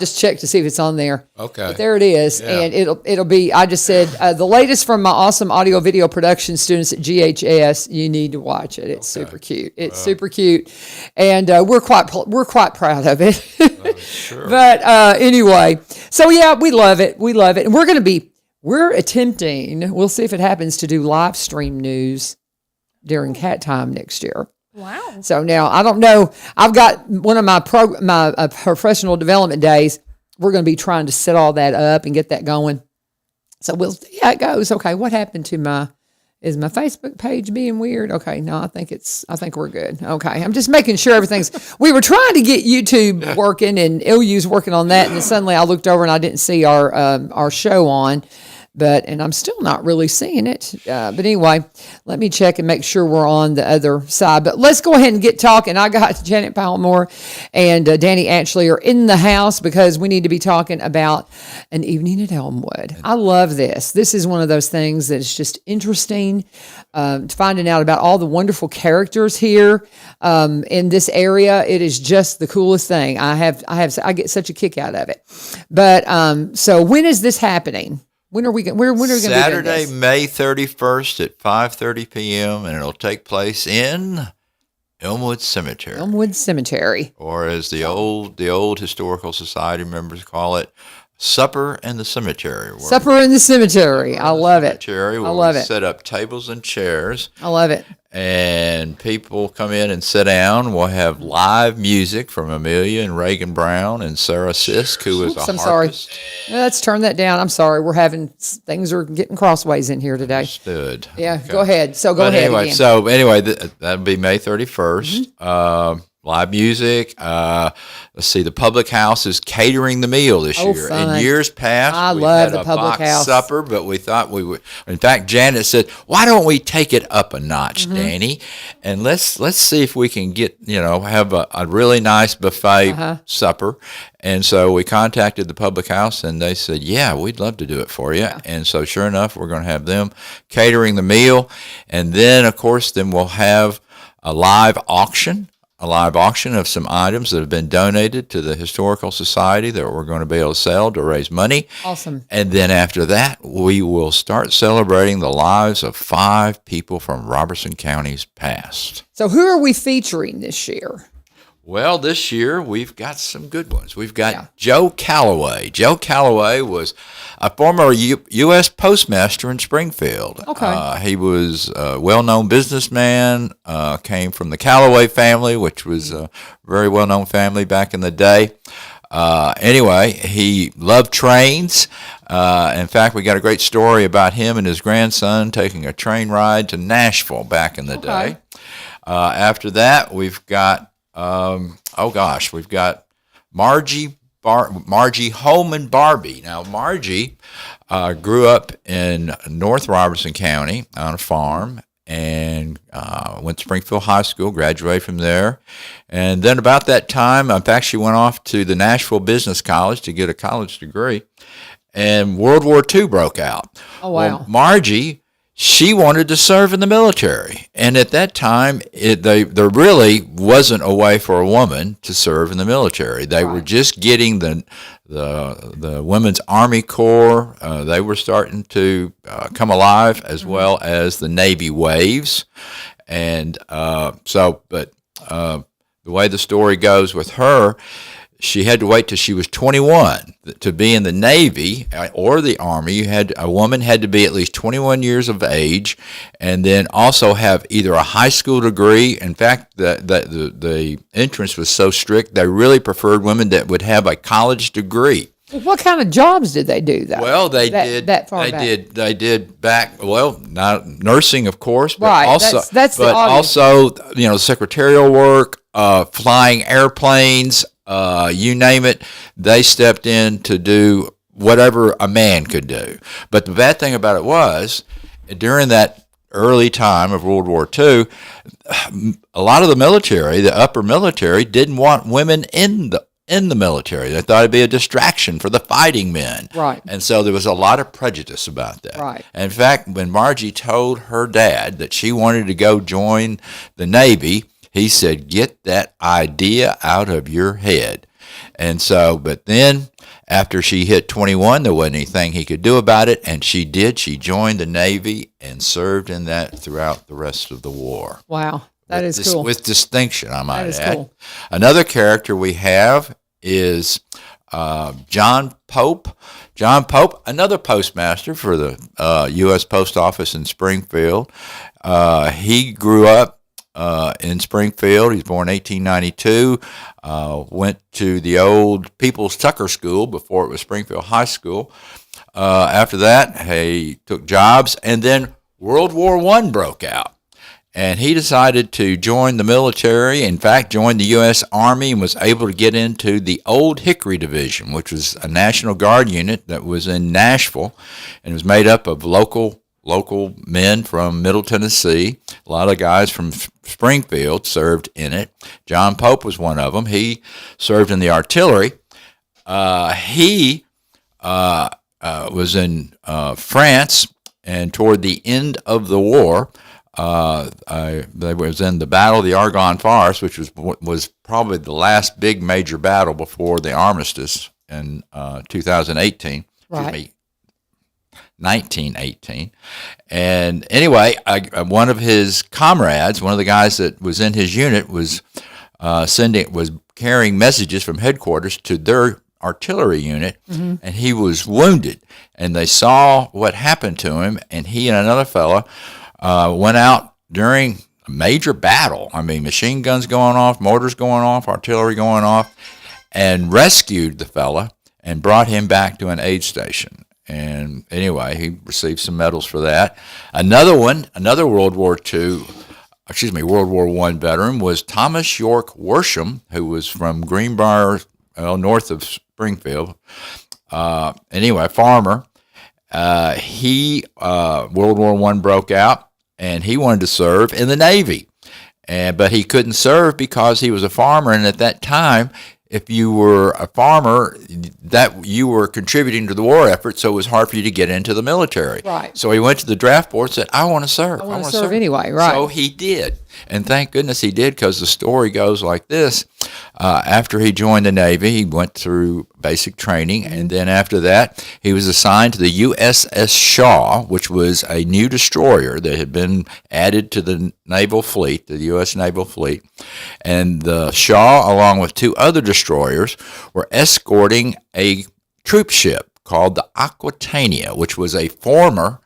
just check to see if it's on there. Okay. But there it is. Yeah. And it'll be, I just said, the latest from my awesome audio video production students at GHS. You need to watch it. It's super cute. It's super cute. And we're quite proud of it. Sure. But anyway, so yeah, we love it. We love it. And we're attempting, we'll see if it happens, to do live stream news during Cat Time next year. Wow. So now I don't know. I've got one of my professional development days. We're going to be trying to set all that up and get that going. So we'll see how it goes. Okay, what happened to is my Facebook page being weird? Okay, no, I think we're good. Okay, I'm just making sure everything's. We were trying to get YouTube working and LU's working on that, and then suddenly I looked over and I didn't see our show on. And I'm still not really seeing it. But anyway, let me check and make sure we're on the other side. But let's go ahead and get talking. I got Janet Palmore and Danny Ashley are in the house because we need to be talking about an evening at Elmwood. I love this. This is one of those things that's just interesting, finding out about all the wonderful characters here in this area. It is just the coolest thing. I get such a kick out of it. But so when is this happening? When are we going to be doing this? Saturday, May 31st at 5:30 p.m., and it'll take place in Elmwood Cemetery. Elmwood Cemetery. Or as the old Historical Society members call it, Supper in the Cemetery. Supper in the Cemetery. I love it. I love it. Set up tables and chairs. I love it. And people come in and sit down. We'll have live music from Amelia and Reagan Brown and Sarah Sisk, who is a I'm harpist. Sorry. Let's turn that down. I'm sorry. Things are getting crossways in here today. Understood. Yeah, Okay. Go ahead. So go ahead again. That'll be May 31st. Live music. Let's see. The Public House is catering the meal this year. Fun. In years past, we love had the a Public box House supper, but we thought we would. In fact, Janet said, "Why don't we take it up a notch, Danny, and let's see if we can get have a really nice buffet supper." And so we contacted the Public House, and they said, "Yeah, we'd love to do it for you." Yeah. And so, sure enough, we're going to have them catering the meal, and then, of course, we'll have a live auction of some items that have been donated to the Historical Society that we're going to be able to sell to raise money. Awesome. And then after that, we will start celebrating the lives of 5 people from Robertson County's past. So who are we featuring this year? Well, this year we've got some good ones. We've got Joe Calloway. Joe Calloway was a former U.S. postmaster in Springfield. Okay. He was a well-known businessman, came from the Calloway family, which was a very well-known family back in the day. Anyway, he loved trains. In fact, we got a great story about him and his grandson taking a train ride to Nashville back in the day. After that, we've got we've got Margie Holman Barbie. Now, Margie grew up in North Robertson County on a farm and went to Springfield High School, graduated from there. And then about that time, in fact, she went off to the Nashville Business College to get a college degree. And World War II broke out. Oh, wow. Well, Margie, she wanted to serve in the military. And at that time, there really wasn't a way for a woman to serve in the military. They were just getting the Women's Army Corps. They were starting to come alive, as well as the Navy waves. And the way the story goes with her, she had to wait till she was 21 to be in the Navy or the Army. A woman had to be at least 21 years of age, and then also have either a high school degree. In fact, the entrance was so strict, they really preferred women that would have a college degree. What kind of jobs did they do, though? Well, they did not nursing, of course, but also secretarial work, flying airplanes. You name it, they stepped in to do whatever a man could do. But the bad thing about it was, during that early time of World War II, a lot of the military, the upper military, didn't want women in the military. They thought it'd be a distraction for the fighting men. Right. And so there was a lot of prejudice about that. Right. And in fact, when Margie told her dad that she wanted to go join the Navy, he said, "Get that idea out of your head." And so, but then After she hit 21, there wasn't anything he could do about it, and she did. She joined the Navy and served in that throughout the rest of the war. Wow. That is cool. With distinction, I might add. That is cool. Another character we have is John Pope. John Pope, another postmaster for the U.S. Post Office in Springfield. He grew up in Springfield. He was born in 1892. Went to the old People's Tucker School before it was Springfield High School. After that, he took jobs, and then World War I broke out. And he decided to join the military, in fact, joined the U.S. Army and was able to get into the Old Hickory Division, which was a National Guard unit that was in Nashville and was made up of local men from Middle Tennessee. A lot of guys from Springfield served in it. John Pope was one of them. He served in the artillery. He was in France, and toward the end of the war, they was in the Battle of the Argonne Forest, which was probably the last big major battle before the armistice in 2018. Right. Excuse me, 1918. And anyway, one of his comrades, one of the guys that was in his unit, was carrying messages from headquarters to their artillery unit, and he was wounded. And they saw what happened to him, and he and another fellow went out during a major battle. I mean, machine guns going off, mortars going off, artillery going off, and rescued the fella and brought him back to an aid station. And anyway, he received some medals for that. Another World War I veteran was Thomas York Worsham, who was from Greenbrier, north of Springfield. Anyway, farmer. World War I broke out, and he wanted to serve in the Navy. But he couldn't serve because he was a farmer, and at that time, if you were a farmer, that you were contributing to the war effort, so it was hard for you to get into the military. Right. So he went to the draft board and said, I want to serve. I want to serve anyway, right. So he did. And thank goodness he did, because the story goes like this. After he joined the Navy, he went through basic training, and then after that, he was assigned to the USS Shaw, which was a new destroyer that had been added to the naval fleet, the U.S. Naval Fleet. And the Shaw, along with two other destroyers, were escorting a troop ship called the Aquitania, which was a former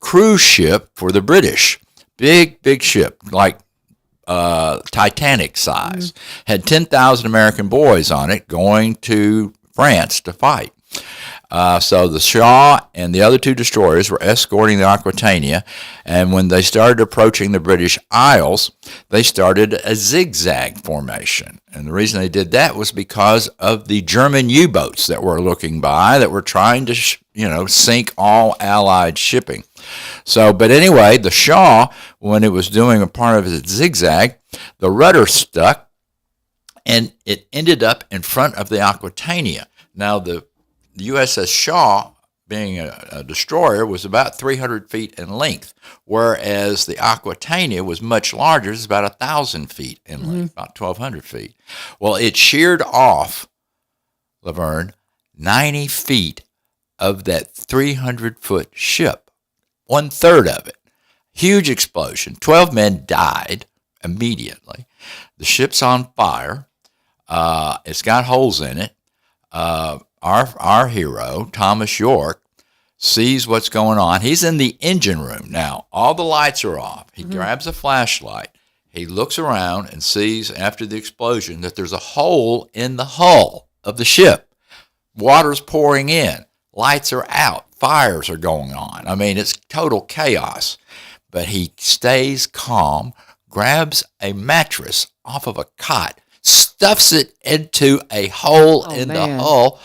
cruise ship for the British. Big ship, like Titanic size. Had 10,000 American boys on it going to France to fight. So the Shaw and the other two destroyers were escorting the Aquitania, and when they started approaching the British Isles, they started a zigzag formation. And the reason they did that was because of the German U-boats that were looking by, that were trying to, sink all Allied shipping. So, but anyway, the Shaw, when it was doing a part of its zigzag, the rudder stuck, and it ended up in front of the Aquitania. Now, the USS Shaw, being a destroyer, was about 300 feet in length, whereas the Aquitania was much larger. It's about 1,000 feet in length, about 1,200 feet. Well, it sheared off, Lavern, 90 feet of that 300-foot ship, 1/3 of it. Huge explosion. 12 men died immediately. The ship's on fire. It's got holes in it. Our hero, Thomas York, sees what's going on. He's in the engine room now. All the lights are off. He grabs a flashlight. He looks around and sees, after the explosion, that there's a hole in the hull of the ship. Water's pouring in. Lights are out. Fires are going on. I mean, it's total chaos. But he stays calm, grabs a mattress off of a cot, stuffs it into a hole in the hull,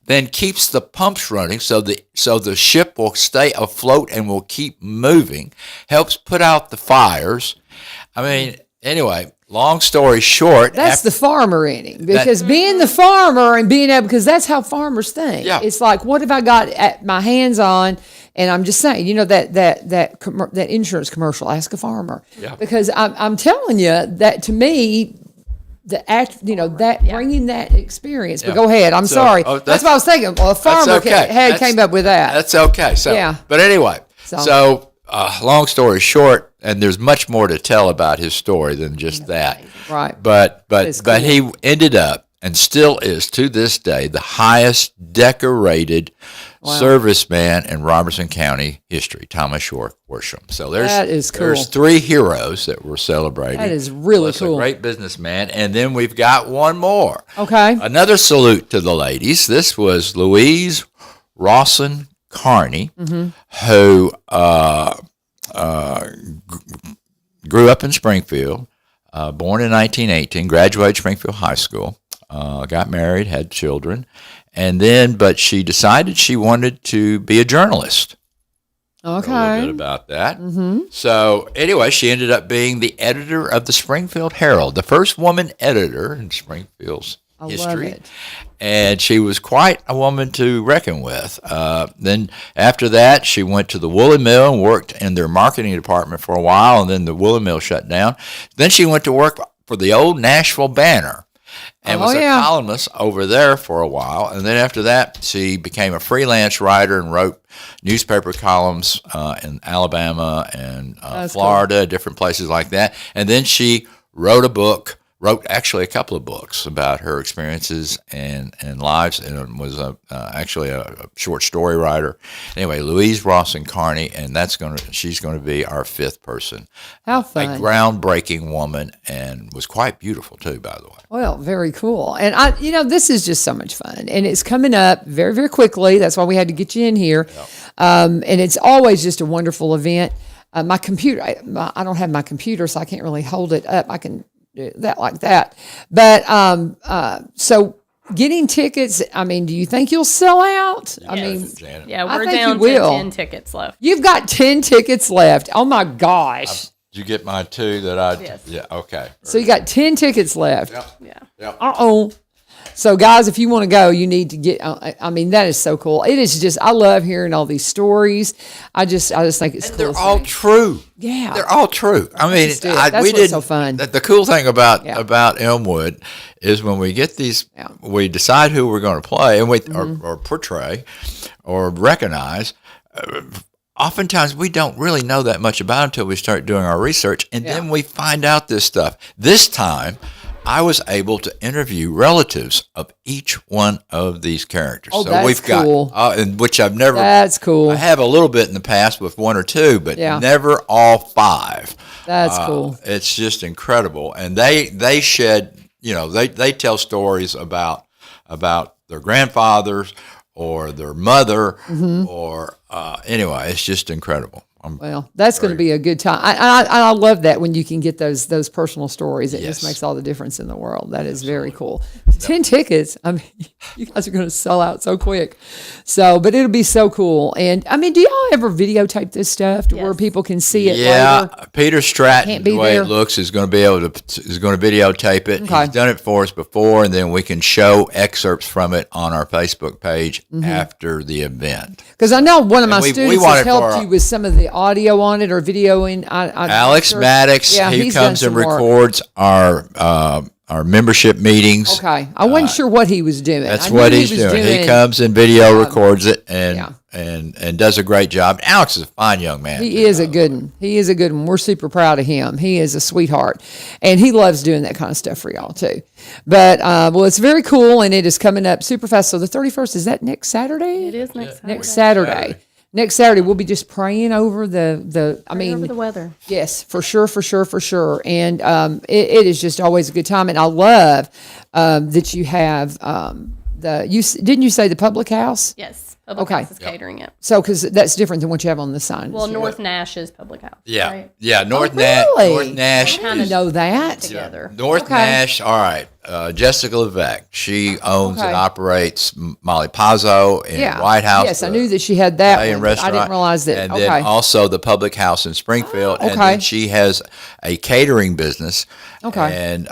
then keeps the pumps running so the ship will stay afloat and will keep moving, helps put out the fires. I mean, anyway, long story short. That's the farmer in him, because being the farmer and being able, because that's how farmers think. Yeah. It's like, what have I got at my hands on? And I'm just saying, that insurance commercial, ask a farmer. Yeah. Because I'm telling you that, to me, the act, that bringing that experience. But go ahead. I'm sorry. That's what I was thinking. Well, a farmer came up with that. That's okay. So, yeah. But anyway, so long story short, and there's much more to tell about his story than just that. Right. But he ended up and still is to this day the highest decorated serviceman in Robertson County history, Thomas Short Worsham. So that is cool. There's 3 heroes that we're celebrating. That is really cool. A great businessman, and then we've got one more. Okay. Another salute to the ladies. This was Louise Rawson Carney, who grew up in Springfield, born in 1918, graduated Springfield High School. Got married, had children, but she decided she wanted to be a journalist. Okay. A little bit about that. So anyway, she ended up being the editor of the Springfield Herald, the first woman editor in Springfield's history. Love it. And she was quite a woman to reckon with. Then after that, she went to the woolen mill and worked in their marketing department for a while, and then the woolen mill shut down. Then she went to work for the old Nashville Banner and was a columnist over there for a while. And then after that, she became a freelance writer and wrote newspaper columns in Alabama and Florida, different places like that. And then she wrote actually a couple of books about her experiences and lives, and was actually a short story writer. Anyway, Louise Rawson Carney, and she's going to be our 5th person. How fun. A groundbreaking woman, and was quite beautiful too, by the way. Well, very cool. And this is just so much fun, and it's coming up very, very quickly. That's why we had to get you in here. Yep. And it's always just a wonderful event. My computer, I don't have my computer, so I can't really hold it up. I can do that like that. But so getting tickets, do you think you'll sell out? Yes. We're down to 10 tickets left. You've got 10 tickets left. Oh my gosh. Did you get my 2 that I? Yes. Yeah. Okay. So you got 10 tickets left. Yep. Uh-oh. So guys, if you want to go, you need to get, that is so cool. It is just, I love hearing all these stories. I just think it's cool. They're all true. Yeah. They're all true. That's what's so fun. The cool thing about Elmwood is when we get these, we decide who we're going to play and or portray or recognize. Oftentimes we don't really know that much about it until we start doing our research, and then we find out this stuff. This time, I was able to interview relatives of each one of these characters. Oh, so we've cool. got, which I've never. That's cool. I have a little bit in the past with 1 or 2, but never all 5. That's cool. It's just incredible, and they shed. They tell stories about their grandfathers or their mother, or anyway, it's just incredible. Well, that's going to be a good time. I love that when you can get those personal stories. It just makes all the difference in the world. That is very cool. 10 tickets. You guys are going to sell out so quick. But it'll be so cool. And do y'all ever videotape this stuff to where people can see it later? Peter Stratton, the way it looks, is going to videotape it. Okay. He's done it for us before, and then we can show excerpts from it on our Facebook page after the event. Because I know one of my students has helped you with some of the audio on it or video in. Alex Maddox, he comes and records our membership meetings. Okay, I wasn't sure what he was doing. That's what he's doing. He comes and video records it and does a great job. Alex is a fine young man. He is a good one. He is a good one. We're super proud of him. He is a sweetheart, and he loves doing that kind of stuff for y'all too. But it's very cool, and it is coming up super fast. So the 31st, is that next Saturday? It is next Saturday. Next Saturday. Next Saturday, we'll be just praying over over the weather. Yes, for sure. And it is just always a good time. And I love that you have didn't you say the public house? Yes. Public House is catering it. So, because that's different than what you have on the sign. Well, North Nash is Public House. Yeah. Right? Yeah. North really? Nash. I didn't know that. Together. North Nash. All right. Jessica Levesque. She owns and operates Molly Pazzo in White House. Yes, I knew that she had that one. I didn't realize that. And then also the Public House in Springfield. Okay. And then she has a catering business. Okay. And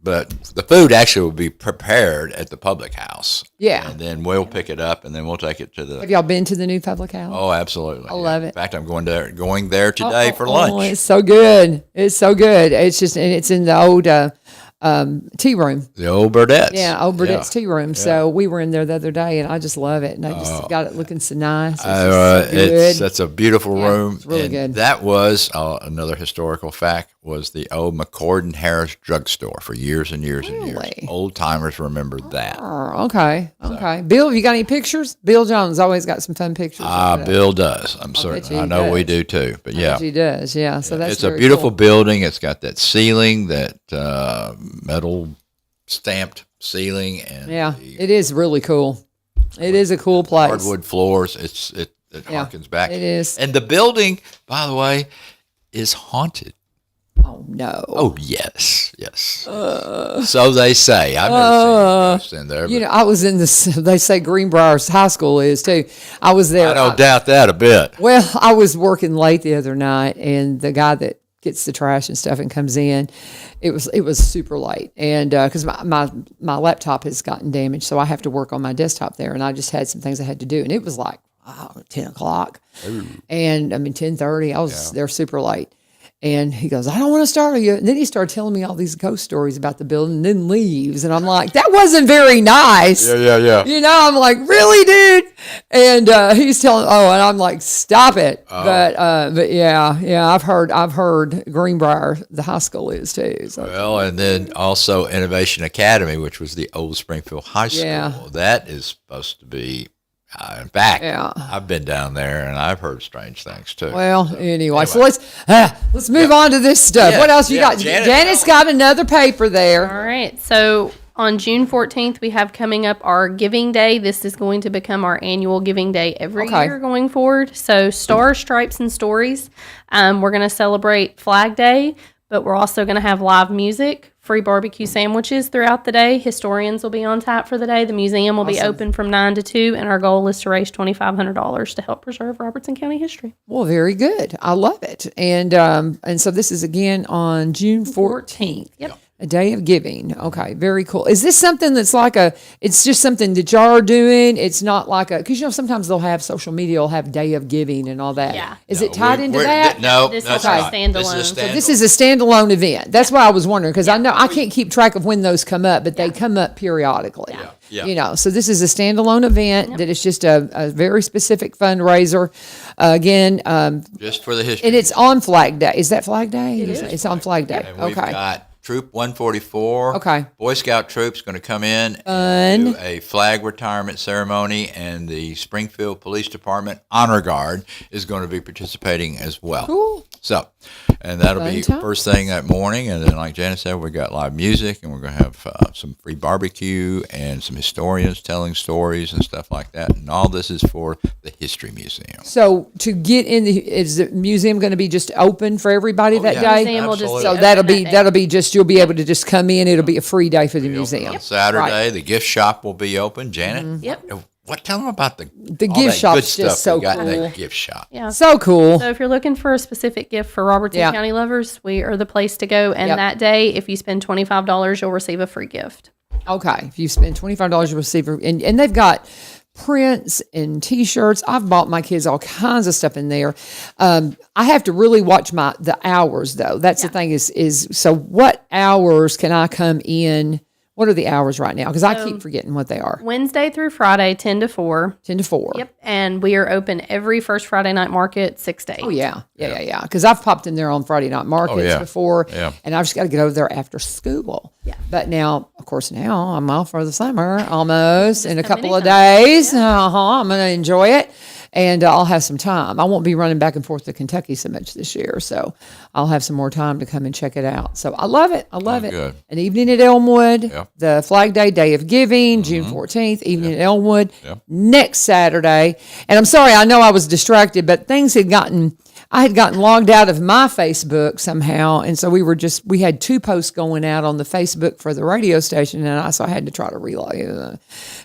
but the food actually will be prepared at the Public House. Yeah. And then we'll pick it up, and then we'll take it to the... Have y'all been to the new Public House? Oh, absolutely. I love it. In fact, I'm going there today for lunch. Oh, it's so good. It's so good. It's just, and it's in the old tea room. The old Burdett's. Yeah, old Burdett's tea room. So we were in there the other day, and I just love it. And they just got it looking so nice. It's just so good. That's a beautiful room. It's really and good. That was another historical fact, was the old McCord and Harris drugstore for years and years and years. Really? Old timers remember that. Oh, okay. Bill, you got any pictures? Bill Jones always got some fun pictures. Bill does. I'm certain. I know we do too. But yeah, he does. Yeah. So that's it's a very beautiful cool. building. It's got that ceiling, that metal stamped ceiling, and it is really cool. It is a cool place. hardwood floors. It harkens back. It is. And the building, by the way, is haunted. Oh no. Oh yes. So they say. I've never seen a ghost in there. You know, I was in this. They say Greenbrier High School is too. I was there. I don't doubt that a bit. Well, I was working late the other night, and the guy that gets the trash and stuff and comes in, it was super late, and because my laptop has gotten damaged, so I have to work on my desktop there, and I just had some things I had to do, and it was like 10 o'clock, and 10:30. I was there super late. And he goes, I don't want to startle you. And then he started telling me all these ghost stories about the building, and then leaves. And I'm like, that wasn't very nice. Yeah. You know, I'm like, really, dude? And he's telling, and I'm like, stop it. But yeah, I've heard Greenbrier, the high school is too. So. Well, and then also Innovation Academy, which was the old Springfield High School. Yeah. That is supposed to be. In fact, I've been down there and I've heard strange things too. Well, anyway, so let's move on to this stuff. Yeah, What else you got? Janet's got another paper there. All right. So on June 14th, we have coming up our Giving Day. This is going to become our annual Giving Day every year going forward. So Stars, Stripes, and Stories. We're going to celebrate Flag Day, but we're also going to have live music, free barbecue sandwiches throughout the day. Historians will be on tap for the day. The museum will be open from 9 to 2, and our goal is to raise $2,500 to help preserve Robertson County history. Well, very good. I love it. And so this is again on June 14th. Yep. A day of giving. Okay, very cool. Is this something that's like it's just something that y'all are doing? It's not like because sometimes they'll have social media will have day of giving and all that. Yeah. Is it tied into that? No, This that's is a not. standalone. So this is a standalone event. That's why I was wondering, because I know I can't keep track of when those come up, but they come up periodically. Yeah. You know, so this is a standalone event that is just a very specific fundraiser. Again, just for the history. and it's on Flag Day. Is that Flag Day? It is. It's on Flag Day. And we've got Troop 144. Okay. Boy Scout troops going to come in and do a flag retirement ceremony, and the Springfield Police Department Honor Guard is going to be participating as well. Cool. So, and that'll be Fun times. first thing that morning, and then like Janet said, we got live music, and we're going to have some free barbecue and some historians telling stories and stuff like that, and all this is for the History Museum. So to get in, is the museum going to be just open for everybody that day? Museum will just Absolutely. So open that'll that day. be just, you'll be able to just come in. It'll be a free day for the museum. On Saturday, Right. the gift shop will be open. Janet, Yep. tell them about the The all gift that shop's good just stuff so we got in cool. that gift shop. Yeah. So cool. So if you're looking for a specific gift for Robertson Yeah. County lovers, we are the place to go. And Yep. that day, if you spend $25, you'll receive a free gift. Okay. If you spend $25, you'll receive, and they've got prints and T-shirts. I've bought my kids all kinds of stuff in there. I have to really watch the hours though. That's the thing is so what hours can I come in? What are the hours right now? Because I keep forgetting what they are. Wednesday through Friday, 10 to 4. 10 to 4. Yep. And we are open every first Friday night market, 6 to 8. Oh, yeah. Because I've popped in there on Friday night markets before, and I've just got to get over there after school. Yeah. But now, of course, I'm off for the summer almost in a come couple of anytime. days. I'm going to enjoy it, and I'll have some time. I won't be running back and forth to Kentucky so much this year, so I'll have some more time to come and check it out. So I love it. I love it. Good. An evening at Elmwood, Yep. the Flag Day of Giving, June 14th, evening at Elmwood, next Saturday. And I'm sorry, I know I was distracted, but I had gotten logged out of my Facebook somehow, and so we had 2 posts going out on the Facebook for the radio station, and so I had to try to relog.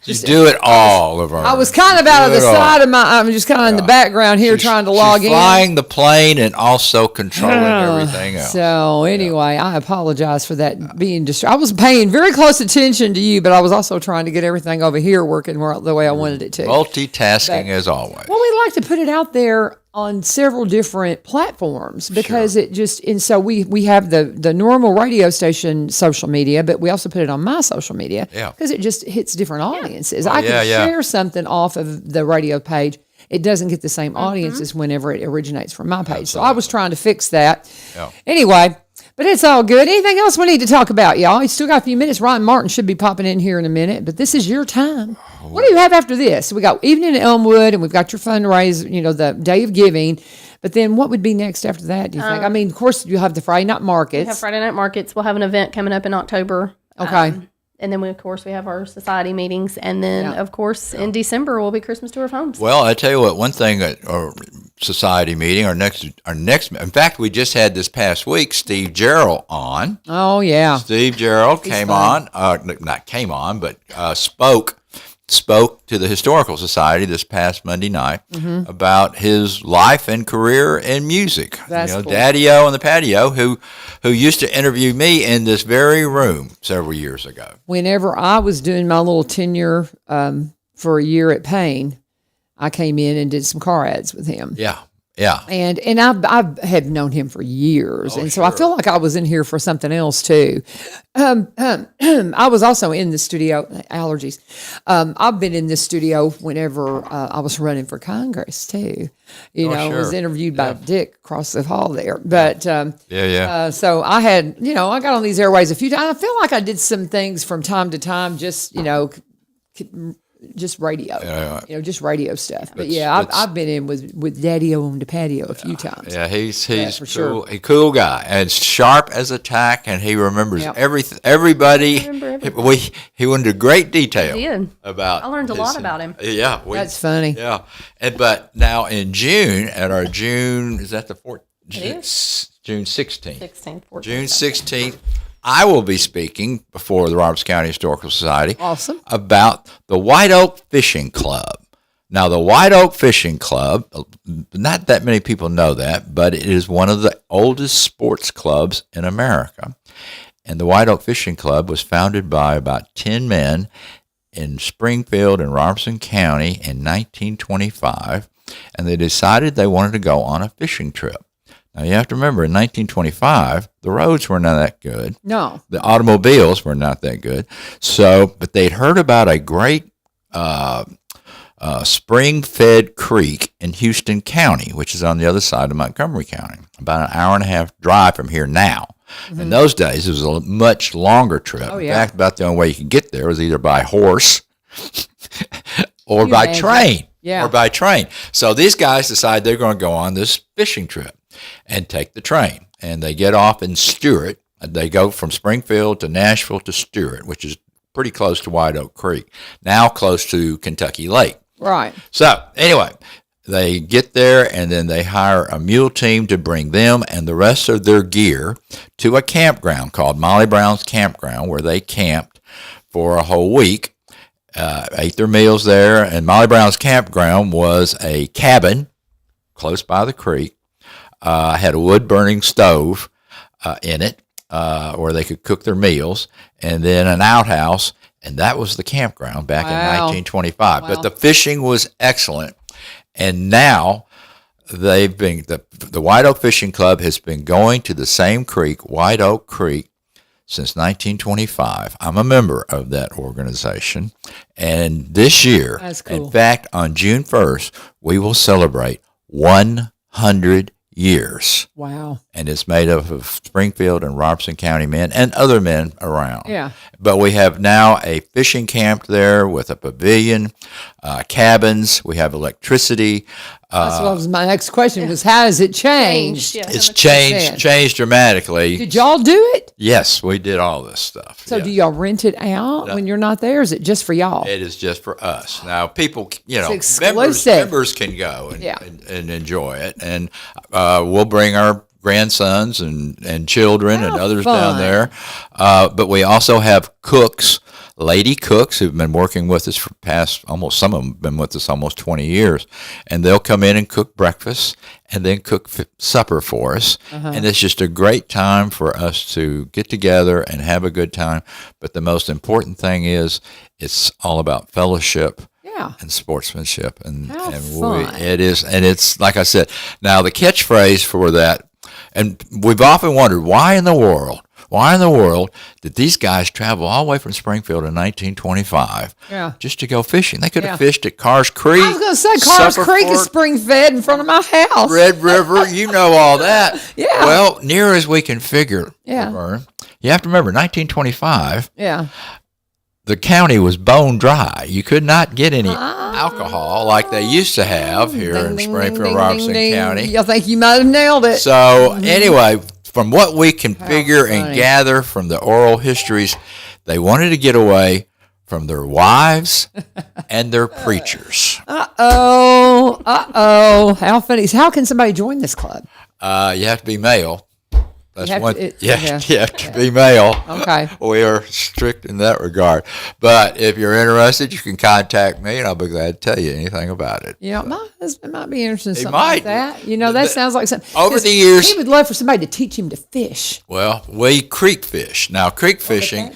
You do it all, Lavern. I was kind of out of the side of I'm just kind of in the background here trying to log she's in. flying the plane and also controlling everything else. So anyway, I apologize for that being I was paying very close attention to you, but I was also trying to get everything over here working the way I wanted it to. Multitasking as always. Well, we like to put it out there on several different platforms because it just, and so we have the normal radio station social media, but we also put it on my social media because it just hits different audiences. I can share something off of the radio page. It doesn't get the same audiences whenever it originates from my page. So I was trying to fix that. Anyway, but it's all good. Anything else we need to talk about, y'all? You still got a few minutes. Ron Martin should be popping in here in a minute, but this is your time. What do you have after this? We got Evening in Elmwood, and we've got your fundraiser, the Day of Giving. But then what would be next after that, do you think? I mean, of course, you'll have the Friday night markets. We have Friday night markets. We'll have an event coming up in October. Okay. And then, we have our society meetings. And then, of course, in December, will be Christmas Tour of Homes. Well, I tell you what, one thing, our society meeting, our next, in fact, we just had this past week, Steve Gerald on. Oh, yeah. Steve Gerald came on, not came on, but spoke to the Historical Society this past Monday night about his life and career in music. That's cool. Daddy-O on the Patio, who used to interview me in this very room several years ago. Whenever I was doing my little tenure for a year at Payne, I came in and did some car ads with him. Yeah. And I have known him for years. And so I feel like I was in here for something else too. I was also in the studio, allergies. I've been in this studio whenever I was running for Congress too. I was interviewed by Dick across the hall there. But so I had, I got on these airways a few times. I feel like I did some things from time to time, just radio, just radio stuff. But I've been in with Daddy-O on the Patio a few times. Yeah, he's for cool, sure. a cool guy and sharp as a tack, and he remembers everybody. He went into great detail about. I learned a lot about him. Yeah, that's funny. Yeah, but now in June at our June, is that the 4th? June 16th. June 16th. I will be speaking before the Roberts County Historical Society about the White Oak Fishing Club. Now, the White Oak Fishing Club, not that many people know that, but it is one of the oldest sports clubs in America. And the White Oak Fishing Club was founded by about 10 men in Springfield and Robertson County in 1925, and they decided they wanted to go on a fishing trip. Now, you have to remember, in 1925, the roads were not that good. No. The automobiles were not that good. But they'd heard about a great spring-fed creek in Houston County, which is on the other side of Montgomery County, about an hour and a half drive from here now. In those days, it was a much longer trip. In fact, about the only way you could get there was either by horse or by train. Yeah. Or by train. So these guys decide they're going to go on this fishing trip and take the train. And they get off in Stewart. They go from Springfield to Nashville to Stewart, which is pretty close to White Oak Creek, now close to Kentucky Lake. Right. So anyway, they get there and then they hire a mule team to bring them and the rest of their gear to a campground called Molly Brown's Campground, where they camped for a whole week. Ate their meals there, and Molly Brown's Campground was a cabin close by the creek, had a wood-burning stove in it where they could cook their meals, and then an outhouse, and that was the campground back in 1925. But the fishing was excellent, and now they've been the White Oak Fishing Club has been going to the same creek, White Oak Creek, since 1925. I'm a member of that organization. And this year, in fact, on June 1st, we will celebrate 100 years. Wow. And it's made up of Springfield and Robertson County men and other men around. Yeah. But we have now a fishing camp there with a pavilion, cabins. We have electricity. That's what was my next question was, how has it changed? It's changed dramatically. Did y'all do it? Yes, we did all this stuff. So do y'all rent it out when you're not there? Or is it just for y'all? It is just for us. Now, people, it's members can go and enjoy it. And we'll bring our grandsons and children and others down there. But we also have cooks lady cooks who've been working with us for some of them have been with us almost 20 years. And they'll come in and cook breakfast and then cook supper for us. And it's just a great time for us to get together and have a good time. But the most important thing is it's all about fellowship. And sportsmanship, and it is, and it's like I said. Now the catchphrase for that, and we've often wondered why in the world did these guys travel all the way from Springfield in 1925 just to go fishing? They could have fished at Carr's Creek. I was going to say Carr's Creek is spring-fed in front of my house. Red River, you know all that. Well, near as we can figure. Lavern, you have to remember 1925. The county was bone dry. You could not get any alcohol like they used to have here in Springfield, Robertson County. I think you might have nailed it. So anyway, from what we can figure and gather from the oral histories, they wanted to get away from their wives and their preachers. How funny. How can somebody join this club? You have to be male. That's you have to be male. Okay. We are strict in that regard. But if you're interested, you can contact me, and I'll be glad to tell you anything about it. My husband might be interested in something might. like that. That sounds like something. Over the years, he would love for somebody to teach him to fish. Well, we creek fish. Now, creek fishing,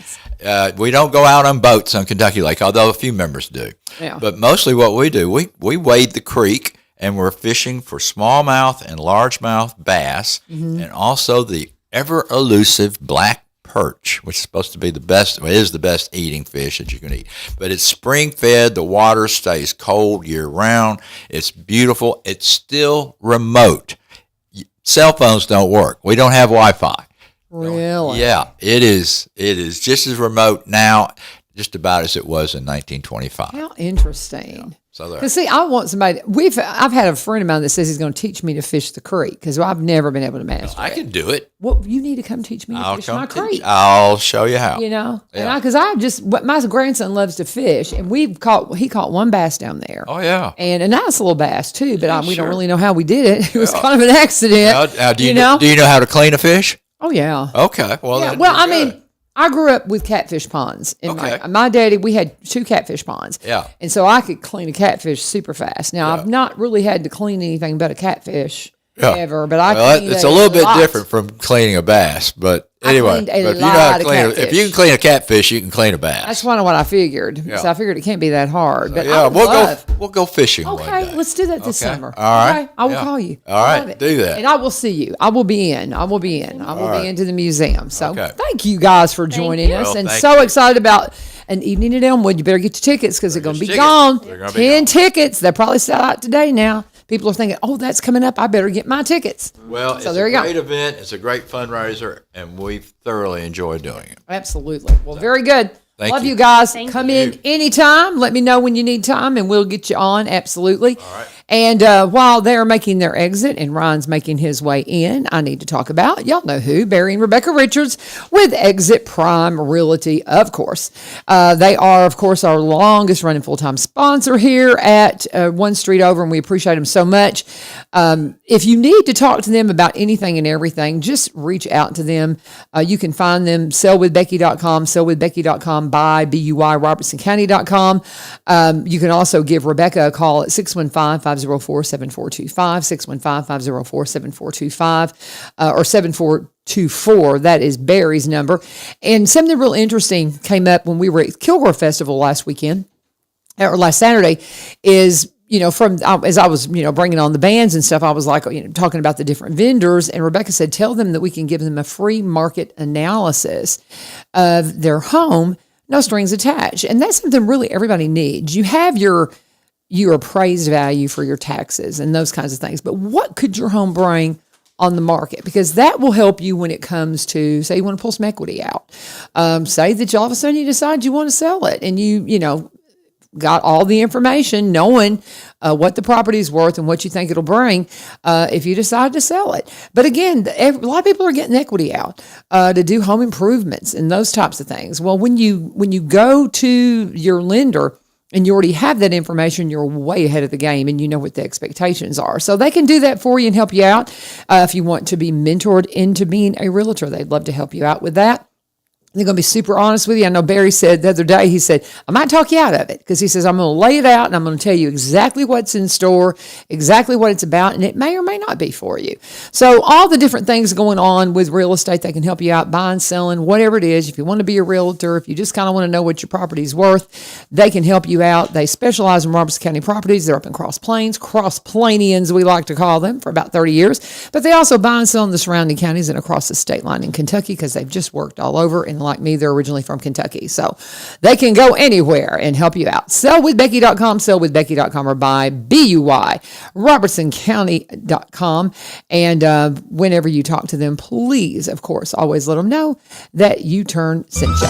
we don't go out on boats on Kentucky Lake, although a few members do. But mostly what we do, we wade the creek, and we're fishing for smallmouth and largemouth bass, and also the ever elusive black perch, which is supposed to be the best, is the best eating fish that you can eat. But it's spring fed. The water stays cold year round. It's beautiful. It's still remote. Cell phones don't work. We don't have Wi-Fi. Really? Yeah, it is. It is just as remote now, just about as it was in 1925. How interesting. Yeah. So there. Because see, I want somebody. I've had a friend of mine that says he's going to teach me to fish the creek because I've never been able to master I can do it. Well, you need to come teach me to fish my creek. I'll show you how. Because my grandson loves to fish, and he caught one bass down there. Oh yeah, and a nice little bass too. But we don't really know how we did it. It was kind of an accident. Now, do you know how to clean a fish? Oh yeah. Okay. Well, yeah. I mean, I grew up with catfish ponds. And my daddy, we had 2 catfish ponds. Yeah. And so I could clean a catfish super fast. Now, I've not really had to clean anything but a catfish ever, but it's a little bit different from cleaning a bass, but anyway, if you can clean a catfish, you can clean a bass. That's kind of what I figured. Yeah. So I figured it can't be that hard. But we'll go fishing one day. Let's do that this summer. All right. Okay, I will call you. All right, do that. And I will see you. I will be in. I will be into the museum. So thank you guys for joining us. And so excited about an evening at Elmwood. You better get your tickets because they're going to be gone. 10 tickets. They'll probably sell out today now. People are thinking, oh, that's coming up. I better get my tickets. Well, it's a great event. It's a great fundraiser, and we thoroughly enjoy doing it. Absolutely. Well, very good. Love you guys. Come in anytime. Let me know when you need time, and we'll get you on. Absolutely. All right. And while they're making their exit and Ryan's making his way in, I need to talk about, y'all know who, Barry and Rebecca Richards with Exit Prime Realty, of course. They are, of course, our longest running full-time sponsor here at One Street Over, and we appreciate them so much. If you need to talk to them about anything and everything, just reach out to them. You can find them, sellwithbecky.com, sellwithbecky.com, BUY, robertsoncounty.com. You can also give Rebecca a call at 615-504-7425, 615-504-7425, or 7424. That is Barry's number. And something real interesting came up when we were at Kilgore Festival last Saturday is, as I was, bringing on the bands and stuff, I was like, talking about the different vendors, and Rebecca said, tell them that we can give them a free market analysis of their home, no strings attached. And that's something really everybody needs. You have your appraised value for your taxes and those kinds of things, but what could your home bring on the market? Because that will help you when it comes to, say you want to pull some equity out. Say that all of a sudden you decide you want to sell it, and you got all the information, knowing what the property is worth and what you think it'll bring if you decide to sell it. But again, a lot of people are getting equity out to do home improvements and those types of things. Well, when you go to your lender and you already have that information, you're way ahead of the game and you know what the expectations are. So they can do that for you and help you out. If you want to be mentored into being a realtor, they'd love to help you out with that. They're going to be super honest with you. I know Barry said the other day, he said, I might talk you out of it because he says, I'm going to lay it out and I'm going to tell you exactly what's in store, exactly what it's about, and it may or may not be for you. So all the different things going on with real estate, they can help you out buying, selling, whatever it is. If you want to be a realtor, if you just kind of want to know what your property's worth, they can help you out. They specialize in Robertson County properties. They're up in Cross Plains, Cross-Plainians, we like to call them, for about 30 years. But they also buy and sell in the surrounding counties and across the state line in Kentucky because they've just worked all over. And like me, they're originally from Kentucky. So they can go anywhere and help you out. Sellwithbecky.com, sellwithbecky.com, or buy, B-U-Y, robertsoncounty.com. And whenever you talk to them, please, of course, always let them know that U-Turn sent you.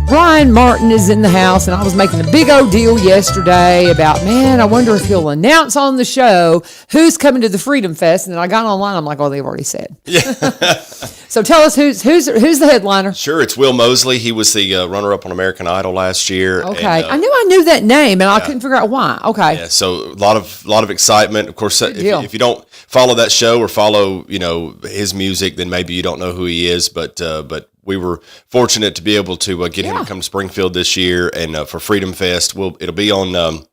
Brian Martin is in the house, and I was making a big old deal yesterday about, man, I wonder if he'll announce on the show who's coming to the Freedom Fest. And then I got online, I'm like, oh, they've already said. Yeah. So tell us who's the headliner? Sure, it's Will Mosley. He was the runner-up on American Idol last year. Okay, and, I knew that name, and I couldn't figure out why. Okay. Yeah, so a lot of excitement. Of course, if you don't follow that show or follow his music, then maybe you don't know who he is. But we were fortunate to be able to get him to come to Springfield this year, and for Freedom Fest, it'll be on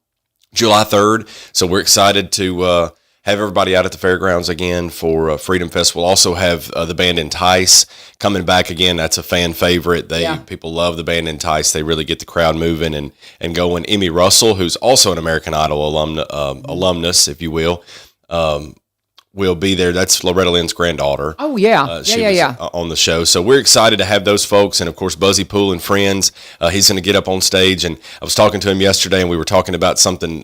July 3rd. So we're excited to have everybody out at the fairgrounds again for Freedom Fest. We'll also have the band Entice coming back again. That's a fan favorite. People love the band Entice. They really get the crowd moving and going. Emmy Russell, who's also an American Idol alumnus, if you will, will be there. That's Loretta Lynn's granddaughter. Oh, yeah. She was on the show. So we're excited to have those folks. And, of course, Buzzy Poole and Friends. He's going to get up on stage. And I was talking to him yesterday, and we were talking about something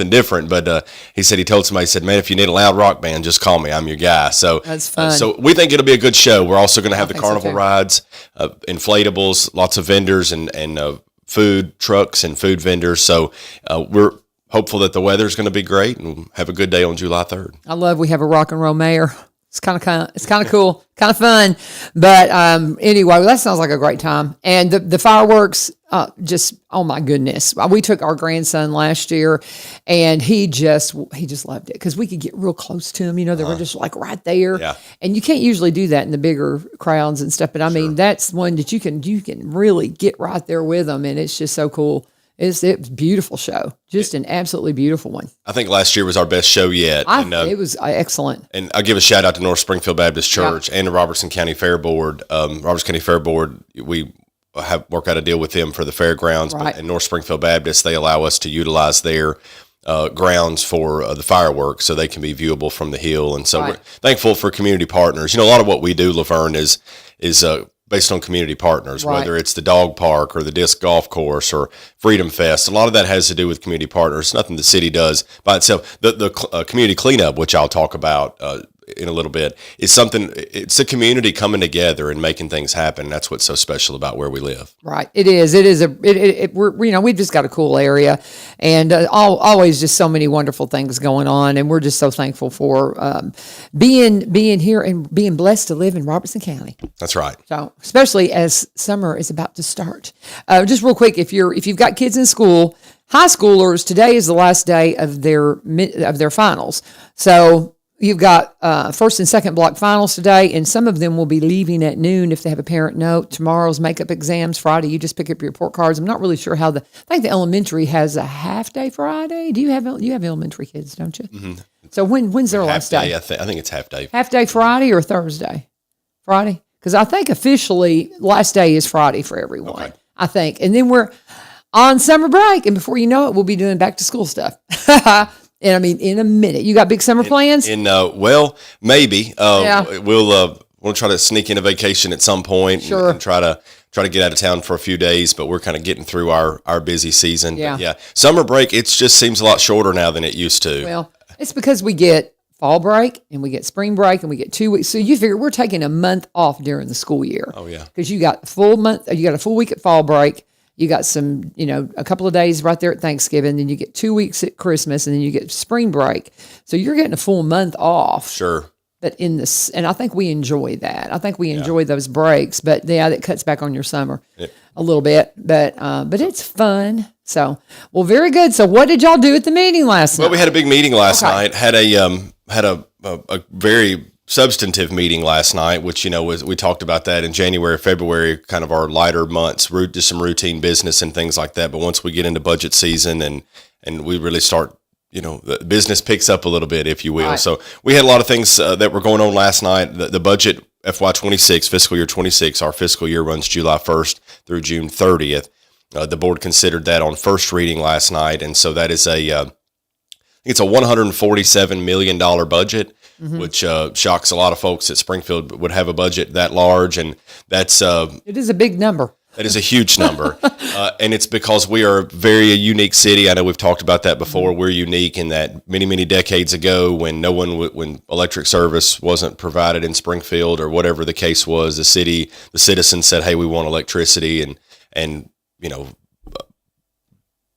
different. But he said he told somebody, he said, man, if you need a loud rock band, just call me. I'm your guy. So that's fun. So we think it'll be a good show. We're also going to have the carnival rides, inflatables, lots of vendors, and food trucks and food vendors. So we're hopeful that the weather's going to be great and we'll have a good day on July 3rd. I love we have a rock and roll mayor. It's kind of cool, kind of fun. But anyway, that sounds like a great time. And the fireworks, just, oh my goodness. We took our grandson last year, and he just loved it because we could get real close to him. They were just like right there. Yeah. And you can't usually do that in the bigger crowds and stuff. But I mean, that's one that you can really get right there with them, and it's just so cool. It's a beautiful show, just an absolutely beautiful one. I think last year was our best show yet. It was excellent. And I'll give a shout out to North Springfield Baptist Church and the Robertson County Fair Board. Robertson County Fair Board, we have worked out a deal with them for the fairgrounds, but in North Springfield Baptist, they allow us to utilize their grounds for the fireworks so they can be viewable from the hill. And so we're thankful for community partners. A lot of what we do, Lavern, is based on community partners, whether it's the dog park or the disc golf course or Freedom Fest. A lot of that has to do with community partners. Nothing the city does by itself. The community cleanup, which I'll talk about in a little bit, is something. It's a community coming together and making things happen. And that's what's so special about where we live. Right. It is. We've just got a cool area, and always just so many wonderful things going on, and we're just so thankful for being here and being blessed to live in Robertson County. That's right. So, especially as summer is about to start. Just real quick, if you've got kids in school, high schoolers, today is the last day of their finals. So you've got first and second block finals today, and some of them will be leaving at noon if they have a parent note. Tomorrow's makeup exams. Friday, you just pick up your report cards. I'm not really sure I think the elementary has a half day Friday. You have elementary kids, don't you? Mm-hmm. So when's their last day? I think it's half day. Half day Friday or Thursday? Friday? Because I think officially last day is Friday for everyone. Okay. I think. And then we're on summer break, and before you know it, we'll be doing back to school stuff. And I mean, in a minute, you got big summer plans? Well, maybe. We'll try to sneak in a vacation at some point and try to get out of town for a few days. But we're kind of getting through our busy season. Yeah. But yeah, summer break, it just seems a lot shorter now than it used to. Well, it's because we get fall break and we get spring break and we get 2 weeks. So you figure we're taking a month off during the school year. Oh yeah, because you got a full week at fall break. You got some, a couple of days right there at Thanksgiving, then you get 2 weeks at Christmas, and then you get spring break. So you're getting a full month off. Sure. But and I think we enjoy that. I think we enjoy those breaks, but that cuts back on your summer a little bit. But it's fun. So, well, very good. So what did y'all do at the meeting last night? Well, we had a big meeting last night. Had a very substantive meeting last night, which, we talked about that in January, February, kind of our lighter months, just some routine business and things like that. But once we get into budget season and we really start, the business picks up a little bit, if you will. Right. So we had a lot of things that were going on last night. The budget FY26, fiscal year 26, our fiscal year runs July 1st through June 30th. The board considered that on first reading last night. And so that is it's a $147 million budget, which shocks a lot of folks that Springfield would have a budget that large. And that's it is a big number. That is a huge number. And it's because we are a very unique city. I know we've talked about that before. We're unique in that many, many decades ago when when electric service wasn't provided in Springfield or whatever the case was, the citizens said, hey, we want electricity and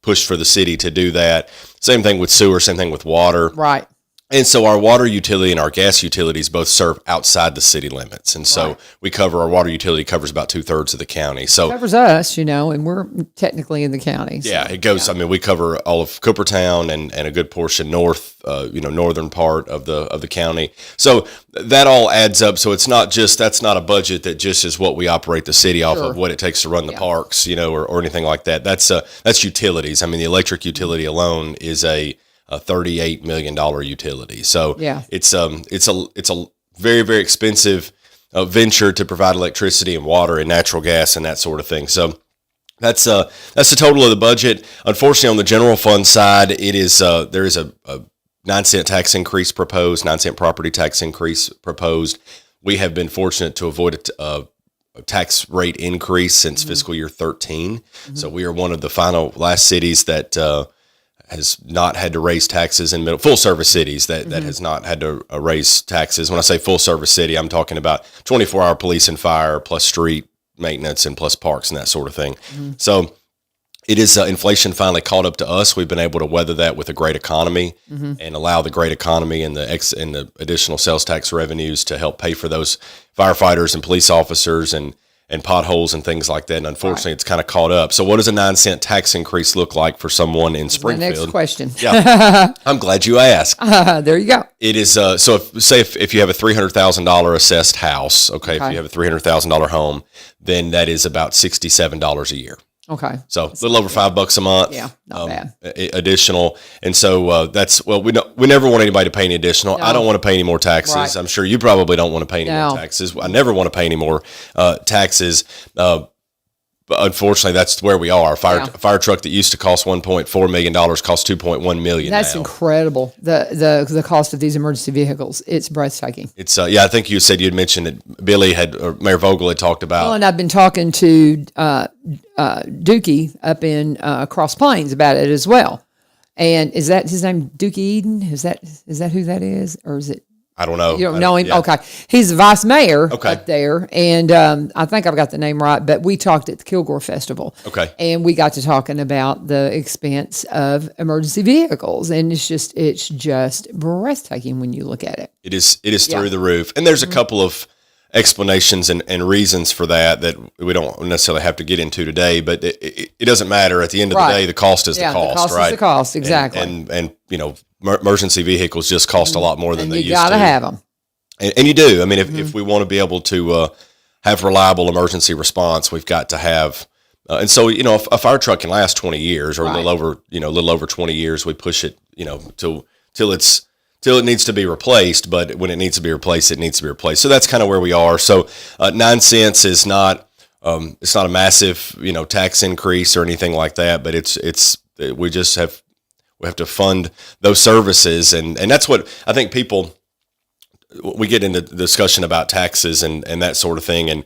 pushed for the city to do that. Same thing with sewer, same thing with water. Right. And so our water utility and our gas utilities both serve outside the city limits. And so our water utility covers about 2/3 of the county. So it covers us, and we're technically in the county. So, yeah, it goes, I mean, we cover all of Coopertown and a good portion northern part of the county. So that all adds up. So it's not just, that's not a budget that just is what we operate the city off of, what it takes to run the parks, or anything like that. That's utilities. I mean, the electric utility alone is a $38 million utility. So it's a very, very expensive venture to provide electricity and water and natural gas and that sort of thing. So that's the total of the budget. Unfortunately, on the general fund side, there is a 9-cent tax increase proposed, 9-cent property tax increase proposed. We have been fortunate to avoid a tax rate increase since fiscal year 13. So we are one of the last cities that has not had to raise taxes in full service cities that has not had to raise taxes. When I say full service city, I'm talking about 24-hour police and fire plus street maintenance and plus parks and that sort of thing. So it is inflation finally caught up to us. We've been able to weather that with a great economy and allow the great economy and the additional sales tax revenues to help pay for those firefighters and police officers and potholes and things like that. And unfortunately, it's kind of caught up. So what does a 9-cent tax increase look like for someone in Springfield? My next question. Yeah. I'm glad you asked. There you go. It is, so if you have a $300,000 assessed house, if you have a $300,000 home, then that is about $67 a year. Okay. So a little over $5 a month. Yeah, not bad. Additional. And so we never want anybody to pay any additional. No. I don't want to pay any more taxes. Right. I'm sure you probably don't want to pay any more taxes. I never want to pay any more taxes. But unfortunately, that's where we are. A fire truck that used to cost $1.4 million costs $2.1 million. That's incredible. The cost of these emergency vehicles, it's breathtaking. It's I think you said you'd mentioned that Mayor Vogel had talked about. Well, and I've been talking to Dookie up in Cross Plains about it as well. And is that his name, Dookie Eden? Is that who that is, or is it? I don't know. You don't know him? Yeah. Okay. He's the vice mayor up there. And I think I've got the name right, but we talked at the Kilgore Festival. Okay. And we got to talking about the expense of emergency vehicles. And it's just breathtaking when you look at it. It is through the roof. And there's a couple of explanations and reasons for that we don't necessarily have to get into today, but it doesn't matter. At the end of the day, the cost is the cost, the cost right? Is the cost, exactly. And emergency vehicles just cost a lot more than they used to. You got to have them. And you do. I mean, if we want to be able to have reliable emergency response, we've got to have. And so, a fire truck can last 20 years or a little over 20 years. We push it, till it needs to be replaced. But when it needs to be replaced, it needs to be replaced. So that's kind of where we are. So 9 cents is not. It's not a massive, tax increase or anything like that. But we just have. We have to fund those services, and that's what I think people. We get into discussion about taxes and that sort of thing, and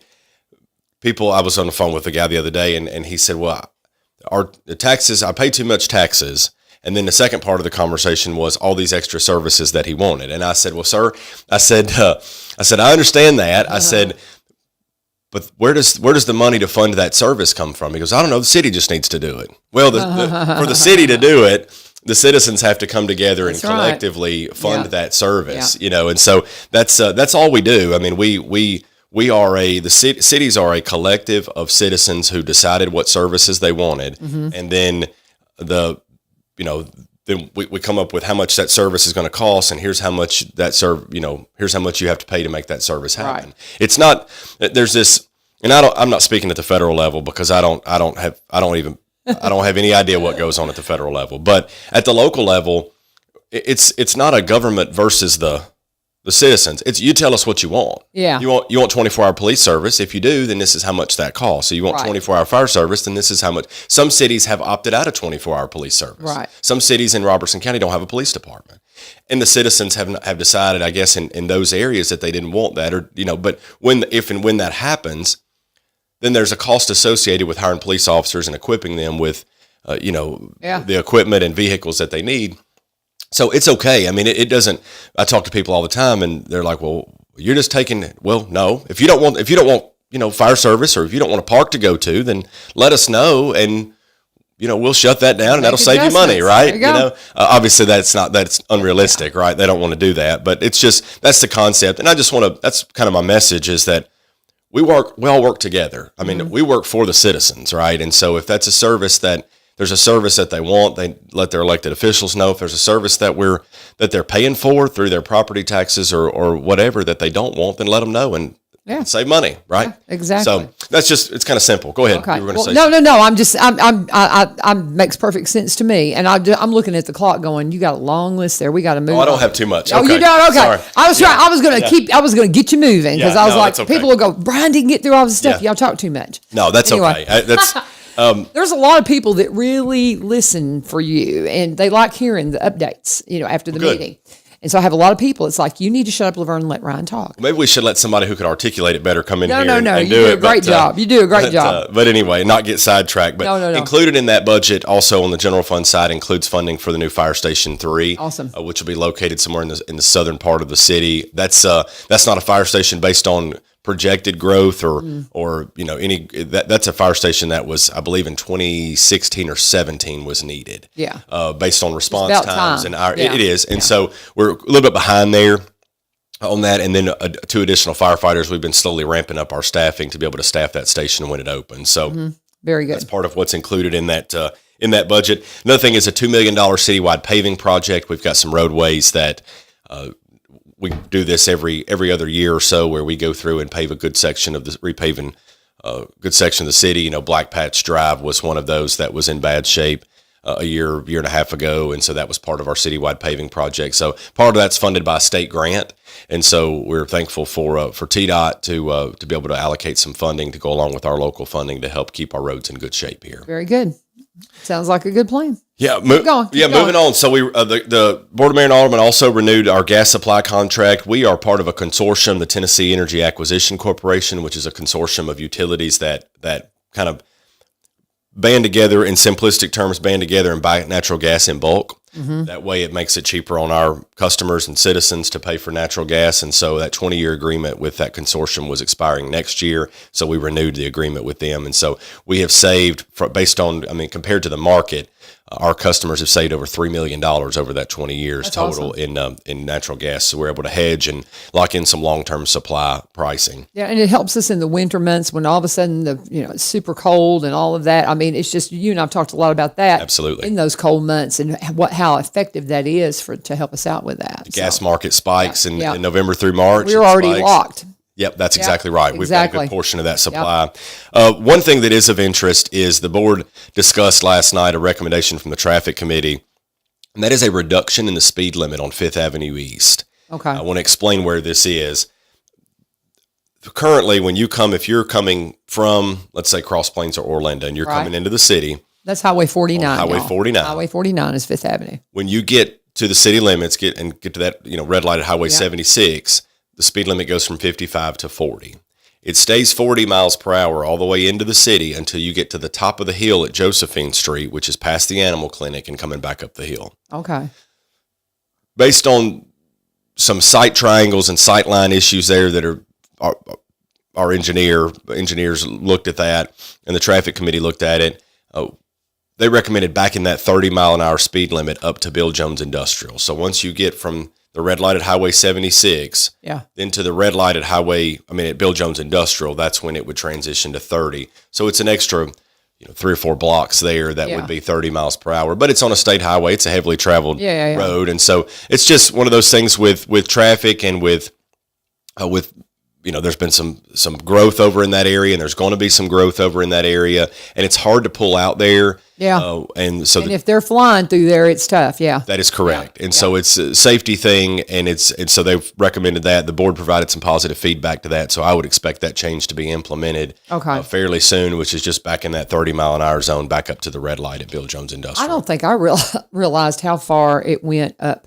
people. I was on the phone with a guy the other day, and he said, "Well, the taxes. I pay too much taxes." And then the second part of the conversation was all these extra services that he wanted, and I said, "Well, sir," I said, "I understand that." I said. But where does the money to fund that service come from? He goes, I don't know. The city just needs to do it. Well, for the city to do it, the citizens have to come together and collectively fund that service. And so that's all we do. I mean, we are cities are a collective of citizens who decided what services they wanted, and then then we come up with how much that service is going to cost, and here's how much here's how much you have to pay to make that service happen. Right. It's not, there's this, and I'm not speaking at the federal level because I don't have any idea what goes on at the federal level, but at the local level, it's not a government versus the citizens. It's you tell us what you want. Yeah. You want 24-hour police service. If you do, then this is how much that costs. So you want 24-hour fire service, then this is how much. Some cities have opted out of 24-hour police service. Right. Some cities in Robertson County don't have a police department. And the citizens have decided, I guess, in those areas that they didn't want that, or but if and when that happens, then there's a cost associated with hiring police officers and equipping them with the equipment and vehicles that they need. So it's okay. I mean, it doesn't. I talk to people all the time, and they're like, "Well, you're just taking." Well, no. If you don't want fire service, or if you don't want a park to go to, then let us know, and we'll shut that down, and that'll save you money, right? You go. Obviously that's unrealistic, right? They don't want to do that, but it's just that's the concept, and I just want to. That's kind of my message is that we all work together. I mean, we work for the citizens, right? And so if that's a service that. There's a service that they want, they let their elected officials know. If there's a service that they're paying for through their property taxes or whatever that they don't want, then let them know and save money, right? Yeah, exactly. So that's it's kind of simple. Go ahead. Okay. You were going to say no. I'm makes perfect sense to me, and I'm looking at the clock, going, you got a long list there. We got to move. Oh, I don't have too much. Oh, okay. you don't. Okay. Sorry. I was trying. I was going to I was going to get you moving because I was like, okay. people will go, Brian didn't get through all the stuff. Y'all talk too much. No, that's okay. That's. There's a lot of people that really listen for you, and they like hearing the updates, after the meeting. And so I have a lot of people. It's like, you need to shut up, Lavern, and let Ryan talk. Maybe we should let somebody who could articulate it better come in here and you do do a great job. You do a great job. But anyway, not get sidetracked. But no. Included in that budget, also on the general fund side, includes funding for the new Fire Station 3. Awesome. Which will be located somewhere in the southern part of the city. That's not a fire station based on projected growth or that's a fire station that was, I believe, in 2016 or 17 was needed. Yeah. Based on response times time. It is. And so we're a little bit behind there on that. And then 2 additional firefighters. We've been slowly ramping up our staffing to be able to staff that station when it opens. So very good. That's part of what's included in that budget. Another thing is a $2 million citywide paving project. We've got some roadways that, we do this every other year or so, where we go through and pave a good section of repaving good section of the city. Black Patch Drive was one of those that was in bad shape a year and a half ago, and so that was part of our citywide paving project. So part of that's funded by a state grant, and so we're thankful for TDOT to be able to allocate some funding to go along with our local funding to help keep our roads in good shape here. Very good. Sounds like a good plan. Yeah, Keep going. Moving on. So we the Board of Mayor and Alderman also renewed our gas supply contract. We are part of a consortium, the Tennessee Energy Acquisition Corporation, which is a consortium of utilities that kind of band together, in simplistic terms, and buy natural gas in bulk. That way it makes it cheaper on our customers and citizens to pay for natural gas. And so that 20-year agreement with that consortium was expiring next year. So we renewed the agreement with them. And so we have saved, compared to the market, our customers have saved over $3 million over that 20 years. That's total awesome. in natural gas. So we're able to hedge and lock in some long-term supply pricing. Yeah, and it helps us in the winter months when all of a sudden it's super cold and all of that. I mean, it's just, you and I've talked a lot about that. Absolutely. In those cold months and how effective that is to help us out with that. The gas market spikes in November through March. We're already locked. Yep, that's exactly right. We've got a good portion of that supply. Yep. One thing that is of interest is the board discussed last night a recommendation from the Traffic Committee, and that is a reduction in the speed limit on 5th Avenue East. Okay. I want to explain where this is. Currently, if you're coming from, let's say, Cross Plains or Orlando, and you're coming into the city. That's Highway 49. Highway 49. Highway 49 is 5th Avenue. When you get to the city limits, get to that red light at Highway 76, the speed limit goes from 55 to 40. It stays 40 miles per hour all the way into the city until you get to the top of the hill at Josephine Street, which is past the animal clinic and coming back up the hill. Okay. Based on some sight triangles and sight line issues there that our engineers looked at that, and the traffic committee looked at it, they recommended backing that 30 mile an hour speed limit up to Bill Jones Industrial. So once you get from the red light at Highway 76, then to the red light at Bill Jones Industrial, that's when it would transition to 30. So it's an extra 3 or 4 blocks there that would be 30 miles per hour, but it's on a state highway. It's a heavily traveled road. And so it's just one of those things with traffic and with there's been some growth over in that area, and there's going to be some growth over in that area, and it's hard to pull out there. Yeah. And if they're flying through there, it's tough. Yeah. That is correct. And so it's a safety thing, and so they've recommended that. The board provided some positive feedback to that, so I would expect that change to be implemented fairly soon, which is just back in that 30-mile-an-hour zone, back up to the red light at Bill Jones Industrial. I don't think I realized how far it went up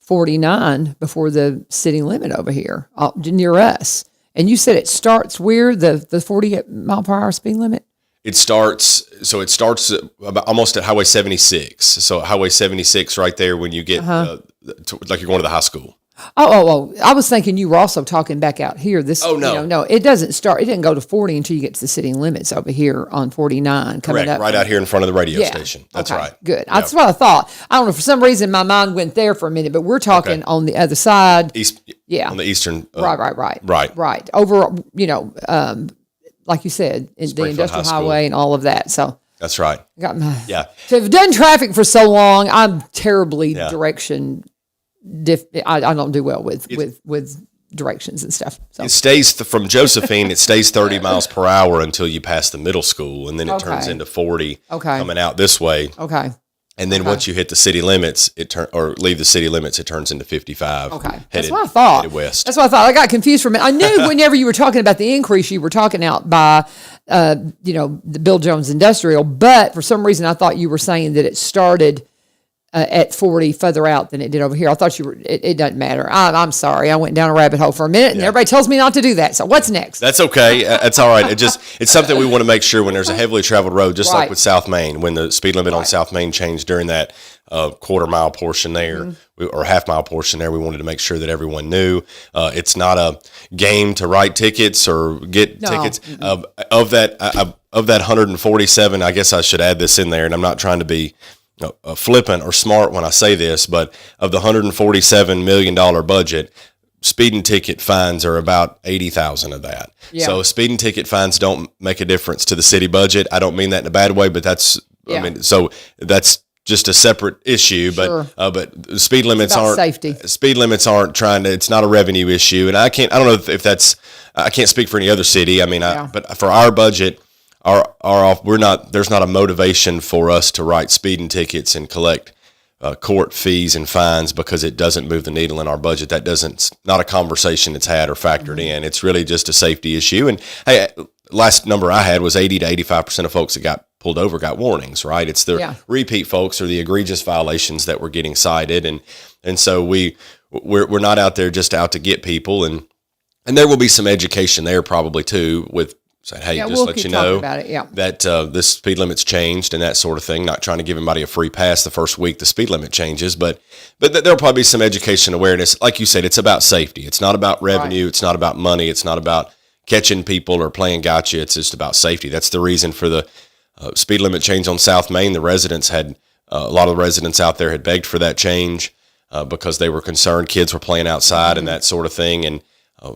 49 before the city limit over here near us. And you said it starts where the 40-mile-per-hour speed limit? It starts about almost at Highway 76. So Highway 76 right there when you get like you're going to the high school. Oh! I was thinking you were also talking back out here. No, no, it doesn't start. It didn't go to 40 until you get to the city limits over here on 49. Correct, right out here in front of the radio station. That's right. Good. Yeah. That's what I thought. I don't know, for some reason my mind went there for a minute, but we're talking on the other side. On the eastern. Right. Over, like you said, the industrial highway and all of that. So that's right. So I've done traffic for so long. I'm terribly direction. I don't do well with directions and stuff. So. It stays from Josephine. It stays 30 miles per hour until you pass the middle school, and then it turns into 40 coming out this way. Okay. And then once you hit the city limits, leave the city limits, it turns into 55. Okay, that's what I thought. Headed west. That's what I thought. I got confused for a minute. I knew whenever you were talking about the increase, you were talking out by, the Bill Jones Industrial, but for some reason I thought you were saying that it started at 40 further out than it did over here. I thought you were, it doesn't matter. I'm sorry. I went down a rabbit hole for a minute and everybody tells me not to do that. So what's next? That's okay. That's all right. It's something we want to make sure when there's a heavily traveled road, just like with South Main, when the speed limit on South Main changed during that quarter mile portion there or half mile portion there, we wanted to make sure that everyone knew it's not a game to write tickets or get tickets of that 147. I guess I should add this in there, and I'm not trying to be flippant or smart when I say this, but of the $147 million budget, speeding ticket fines are about 80,000 of that. Yeah. So speeding ticket fines don't make a difference to the city budget. I don't mean that in a bad way, but that's that's just a separate issue. Sure. But speed limits aren't safety. Speed limits aren't trying to. It's not a revenue issue, and I don't know if that's. I can't speak for any other city. I mean, but for our budget. There's not a motivation for us to write speeding tickets and collect court fees and fines because it doesn't move the needle in our budget. Not a conversation that's had or factored in. It's really just a safety issue. And hey, last number I had was 80 to 85% of folks that got pulled over got warnings, right? It's the repeat folks or the egregious violations that were getting cited. And so we're not out there just out to get people. And there will be some education there probably too with, saying, hey, just let you know that this speed limit's changed and that sort of thing. Not trying to give anybody a free pass the first week the speed limit changes, but there'll probably be some education awareness. Like you said, it's about safety. It's not about revenue. Right. It's not about money. It's not about catching people or playing gotcha. It's just about safety. That's the reason for the speed limit change on South Main. The residents had a lot of the residents out there had begged for that change because they were concerned kids were playing outside and that sort of thing. And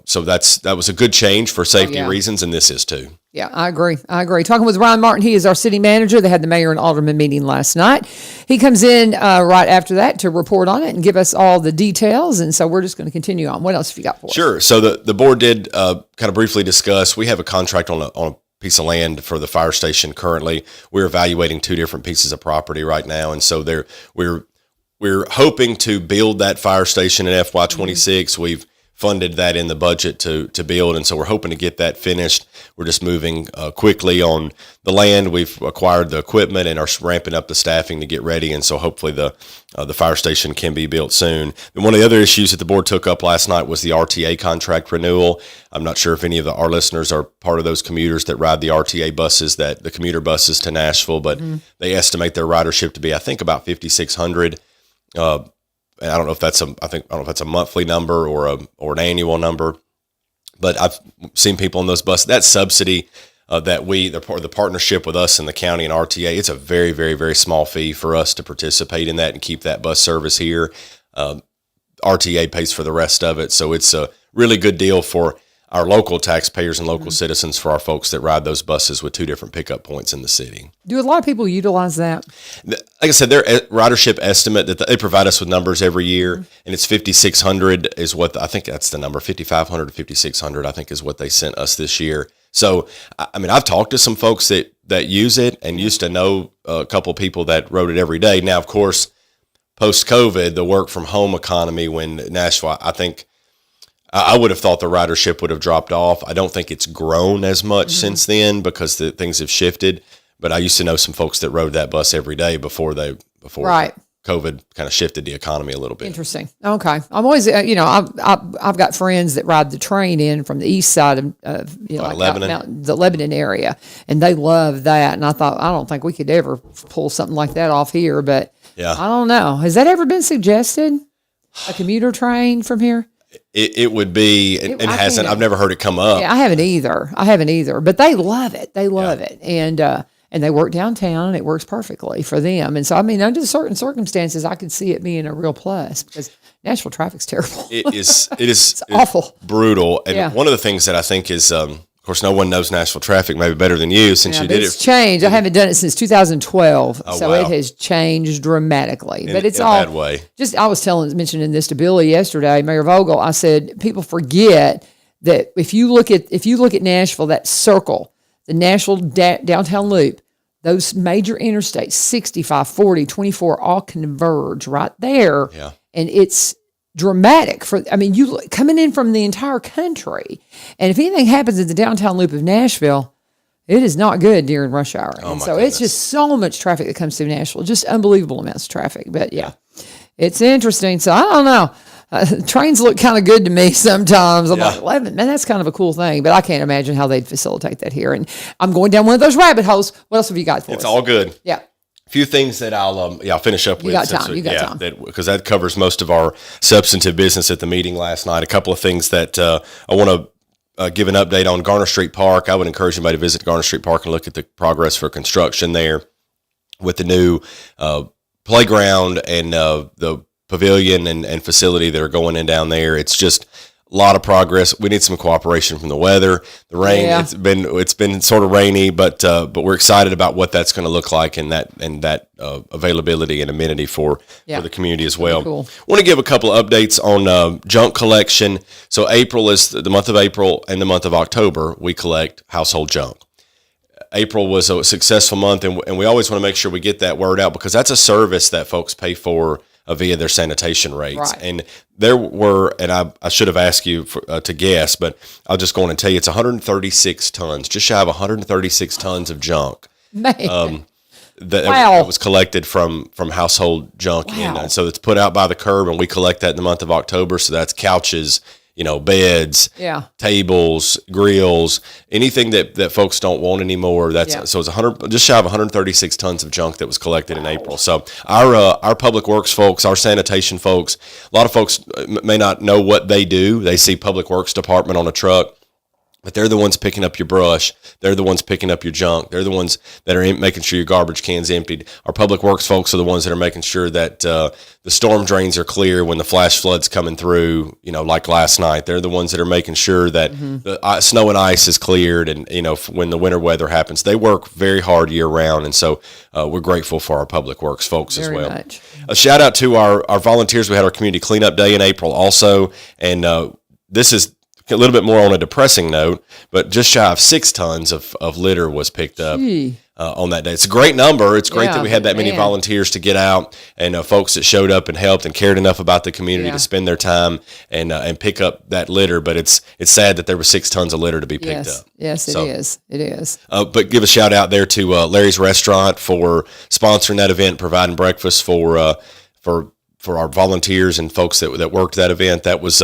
so that was a good change for safety reasons, and this is too. Yeah, I agree. Talking with Ryan Martin, he is our city manager. They had the mayor and alderman meeting last night. He comes in right after that to report on it and give us all the details, and so we're just going to continue on. What else have you got for us? Sure. So the board did kind of briefly discuss, we have a contract on a piece of land for the fire station currently. We're evaluating 2 different pieces of property right now, and so we're hoping to build that fire station in FY26. We've funded that in the budget to build, and so we're hoping to get that finished. We're just moving quickly on the land. We've acquired the equipment and are ramping up the staffing to get ready, and so hopefully the fire station can be built soon. And one of the other issues that the board took up last night was the RTA contract renewal. I'm not sure if any of our listeners are part of those commuters that ride the RTA buses, the commuter buses to Nashville, but they estimate their ridership to be, I think, about 5,600. And I don't know if that's a monthly number or an annual number, but I've seen people on those buses. That subsidy that the partnership with us and the county and RTA, it's a very, very, very small fee for us to participate in that and keep that bus service here. RTA pays for the rest of it, so it's a really good deal for. our local taxpayers and local citizens for our folks that ride those buses with 2 different pickup points in the city. Do a lot of people utilize that? Like I said, their ridership estimate that they provide us with numbers every year, and it's 5,600 is what I think that's the number. 5,500 to 5,600 I think is what they sent us this year. So I mean, I've talked to some folks that use it and used to know a couple of people that rode it every day. Now, of course, post-COVID, the work from home economy, when Nashville, I think I would have thought the ridership would have dropped off. I don't think it's grown as much since then because things have shifted. But I used to know some folks that rode that bus every day before Right. COVID kind of shifted the economy a little bit. Interesting. Okay. I'm always, I've got friends that ride the train in from the east side of like Lebanon. the Lebanon area, and they love that. And I thought, I don't think we could ever pull something like that off here, but Yeah. I don't know. Has that ever been suggested? A commuter train from here? It would be, and hasn't. I've never heard it come up. Yeah, I haven't either. But they love it. They love it, and they work downtown, and it works perfectly for them. And so, I mean, under certain circumstances, I could see it being a real plus because Nashville traffic's terrible. It is it's awful, brutal. And one of the things that I think is, of course, no one knows Nashville traffic maybe better than you since you did it. It's changed. I haven't done it since 2012, Oh, so wow. it has changed dramatically. But it's in a all bad way. Just I was mentioning this to Billy yesterday, Mayor Vogel. I said people forget that if you look at Nashville, that circle, the Nashville downtown loop, those major interstates, 65, 40, 24, all converge right there. Yeah. And it's dramatic you coming in from the entire country. And if anything happens in the downtown loop of Nashville, it is not good during rush hour. And so it's just so much traffic that comes through Nashville, just unbelievable amounts of traffic. But yeah, it's interesting. So I don't know. Trains look kind of good to me sometimes. I'm like, 11, man, that's kind of a cool thing. But I can't imagine how they'd facilitate that here. And I'm going down one of those rabbit holes. What else have you got for us? It's all good. Yeah. Few things that I'll finish up with. You got time. Because that covers most of our substantive business at the meeting last night. A couple of things that I want to give an update on. Garner Street Park. I would encourage anybody to visit Garner Street Park and look at the progress for construction there with the new playground and the pavilion and facility that are going in down there. It's just a lot of progress. We need some cooperation from the weather. The rain, it's been sort of rainy, but we're excited about what that's going to look like and that availability and amenity for the community as well. Cool. Want to give a couple of updates on junk collection. So April is the month of April, and the month of October we collect household junk. April was a successful month, and we always want to make sure we get that word out because that's a service that folks pay for via their sanitation rates. Right. And there were, and I should have asked you to guess, but I'll just go on and tell you it's 136 tons, just shy of 136 tons of junk. Man. That was collected from household junk. Wow. And so it's put out by the curb, and we collect that in the month of October. So that's couches, beds, tables, grills, anything that folks don't want anymore. So it's just shy of 136 tons of junk that was collected in April. So our public works folks, our sanitation folks, a lot of folks may not know what they do. They see public works department on a truck, but they're the ones picking up your brush. They're the ones picking up your junk. They're the ones that are making sure your garbage can's emptied. Our public works folks are the ones that are making sure that the storm drains are clear when the flash flood's coming through, like last night. They're the ones that are making sure that the snow and ice is cleared and, when the winter weather happens. They work very hard year round, and so we're grateful for our public works folks as well. Much. A shout out to our volunteers. We had our community cleanup day in April also, and this is a little bit more on a depressing note, but just shy of 6 tons of litter was picked up on that day. It's a great number. It's great that we had that many volunteers to get out and folks that showed up and helped and cared enough about the community to spend their time and pick up that litter. But it's sad that there was 6 tons of litter to be picked up. Yes, it is. It is. But give a shout out there to Larry's Restaurant for sponsoring that event, providing breakfast for our volunteers and folks that worked that event. That was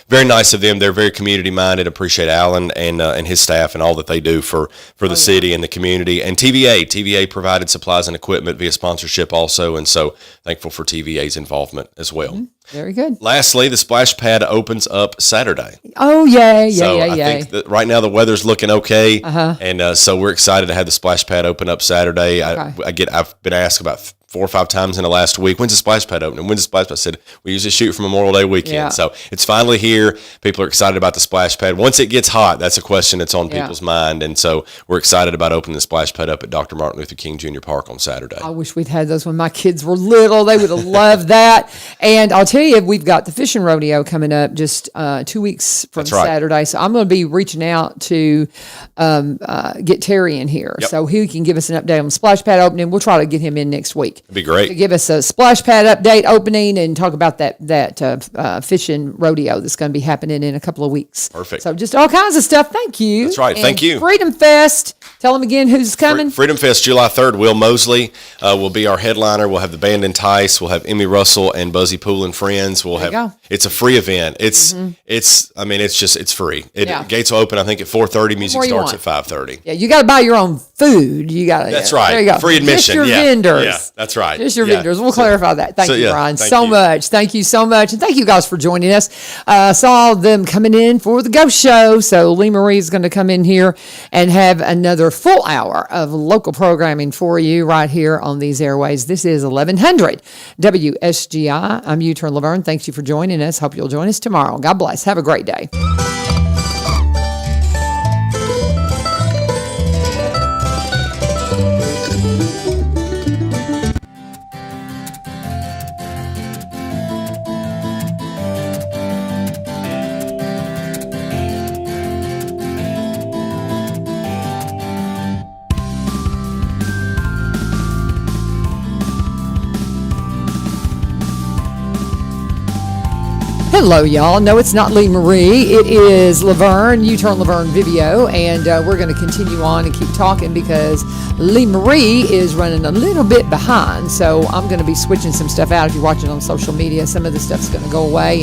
very nice of them. They're very community minded. Appreciate Alan and his staff and all that they do for the city and the community. And TVA provided supplies and equipment via sponsorship also, and so thankful for TVA's involvement as well. Mm-hmm. Very good. Lastly, the splash pad opens up Saturday. Oh, yay. I think that right now the weather's looking okay, and so we're excited to have the splash pad open up Saturday. I've been asked about 4 or 5 times in the last week. When's the splash pad opening? When's the splash pad? I said, we usually shoot for Memorial Day weekend. Yeah. So it's finally here. People are excited about the splash pad. Once it gets hot, that's a question that's on people's mind. And so we're excited about opening the splash pad up at Dr. Martin Luther King Jr. Park on Saturday. I wish we'd had those when my kids were little. They would have loved that. And I'll tell you, we've got the fishing rodeo coming up just 2 weeks from Saturday. So I'm going to be reaching out to get Terry in here. Yep. So he can give us an update on the splash pad opening. We'll try to get him in next week. It'd be great. To give us a splash pad update opening and talk about that fishing rodeo that's going to be happening in a couple of weeks. Perfect. So just all kinds of stuff. Thank you. That's right. And Thank you. Freedom Fest. Tell them again who's coming. Freedom Fest, July 3rd. Will Mosley will be our headliner. We'll have the band Entice. We'll have Emmy Russell and Buzzy Poole and friends. We'll have. It's a free event. It's free. Gates will open, I think, at 4:30. Music starts at 5:30. Yeah, you got to buy your own food. You got to. That's right. There you go. Free admission. Just your vendors. Yeah, that's right. Just your vendors. We'll clarify that. Thank you, Brian, so much. Thank you so much. And thank you guys for joining us. Saw them coming in for the Ghost Show. So Lee Marie is going to come in here and have another full hour of local programming for you right here on these airways. This is 1100 WSGI. I'm U-Turn Lavern. Thank you for joining us. Hope you'll join us tomorrow. God bless. Have a great day. Hello, y'all. No, it's not Lee Marie. It is Lavern, U-Turn Lavern Vivio, and we're going to continue on and keep talking because Lee Marie is running a little bit behind. So I'm going to be switching some stuff out. If you're watching on social media, some of the stuff's going to go away.